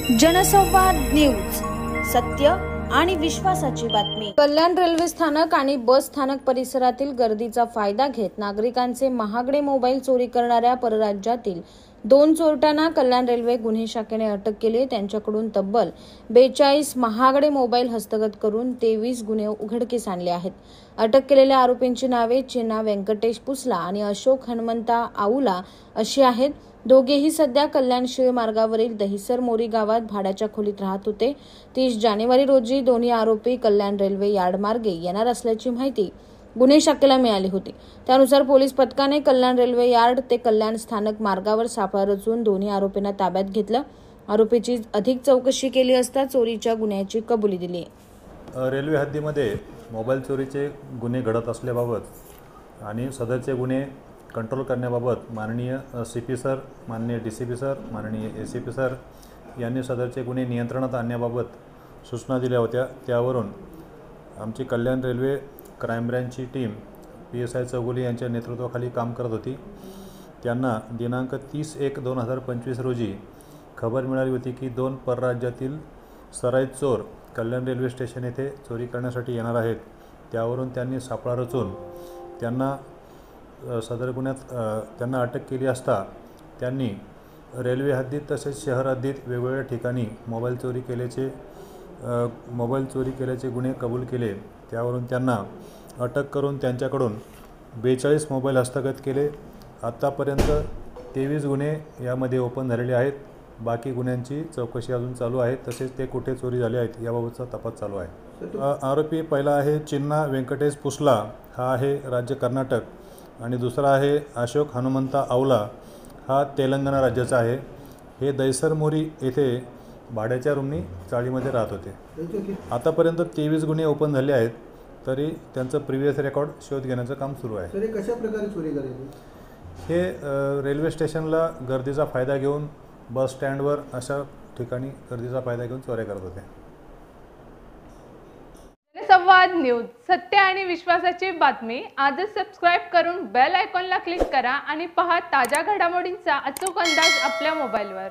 जनसंवाद न्यूज, सत्य आणि विश्वासाची बातमी। कल्याण रेल्वे स्थानक आणि बस स्थानक परिसरातील गर्दीचा फायदा घेत नागरिकांचे महागडे मोबाईल चोरी करणाऱ्या परराज्यातील 2 चोरट्यांना कल्याण रेल्वे गुन्हे शाखेने अटक केली। त्यांच्याकडून तब्बल 42 महागडे मोबाईल हस्तगत करून 23 गुन्हे उघडकीस आणले आहेत। अटक केलेल्या आरोपींची नावे चिन्ना व्यंकटेश पुसला आणि अशोक हनुमंता आऊला अशी आहेत। दोघेही सध्या कल्याण शिळ मार्गावरील दहिसर मोरी गावात भाड्याच्या खोलीत राहत होते। 30 जानेवारी रोजी दोन्ही आरोपी कल्याण रेल्वे यार्ड मार्गे येणार असल्याची माहिती गुन्हे शाखेला मिळाली होती। त्यानुसार पोलीस पथकाने कल्याण रेल्वे यार्ड ते कल्याण स्थानक मार्गावर सापळा रचून दोन्ही आरोपींना ताब्यात घेतलं। आरोपीची अधिक चौकशी केली असता चोरीच्या गुन्ह्याची कबुली दिली। रेल्वे हद्दीमध्ये मोबाईल चोरीचे गुन्हे घडत असल्याबाबत आणि सदरचे गुन्हे कंट्रोल करण्याबाबत माननीय CP सर, माननीय DCP सर, माननीय ACP सर यांनी सदरचे गुन्हे नियंत्रणात आणण्याबाबत सूचना दिल्या होत्या। त्यावरून आमची कल्याण रेल्वे क्राइम ब्रँचची टीम PSI चौगुले यांच्या नेतृत्वाखाली काम करत होती। त्यांना दिनांक 30/1/2025 रोजी खबर मिळाली होती की 2 परराज्यातील सराईत चोर कल्याण रेल्वे स्टेशन येथे चोरी करण्यासाठी येणार आहेत। त्यावरून त्यांनी सापळा रचून त्यांना सदर गुन्ह्यात त्यांना अटक केली असता त्यांनी रेल्वे हद्दीत तसेच शहर हद्दीत वेगवेगळ्या ठिकाणी मोबाईल चोरी केल्याचे गुन्हे कबूल केले। त्यावरून त्यांना अटक करून त्यांच्याकडून 42 मोबाईल हस्तगत केले। आतापर्यंत 23 गुन्हे यामध्ये ओपन झालेले आहेत। बाकी गुन्ह्यांची चौकशी अजून चालू आहे। तसेच ते कुठे चोरी झाले आहेत याबाबतचा तपास चालू आहे। आरोपी पहिला आहे चिन्ना व्यंकटेश पुसला, हा आहे राज्य कर्नाटक, आणि दुसरा आहे अशोक हनुमंता आऊला, हा तेलंगणा राज्याचा आहे। हे दहिसर मोरी येथे भाड्याच्या रूमनी चाळीमध्ये राहत होते। आतापर्यंत 23 गुन्हे ओपन झाले आहेत, तरी त्यांचं प्रिव्हियस रेकॉर्ड शोध घेण्याचं काम सुरू आहे। सर, कशा प्रकारे चोरी करायची? हे रेल्वे स्टेशनला गर्दीचा फायदा घेऊन बस स्टँडवर अशा ठिकाणी गर्दीचा फायदा घेऊन चोऱ्या करत होते। जनसंवाद न्यूज, सत्य आणि विश्वासाची बातमी। आजच सबस्क्राइब करून बेल आयकॉनला क्लिक करा आणि पहा ताज्या घडामोडींचा अचूक अंदाज आपल्या मोबाईलवर।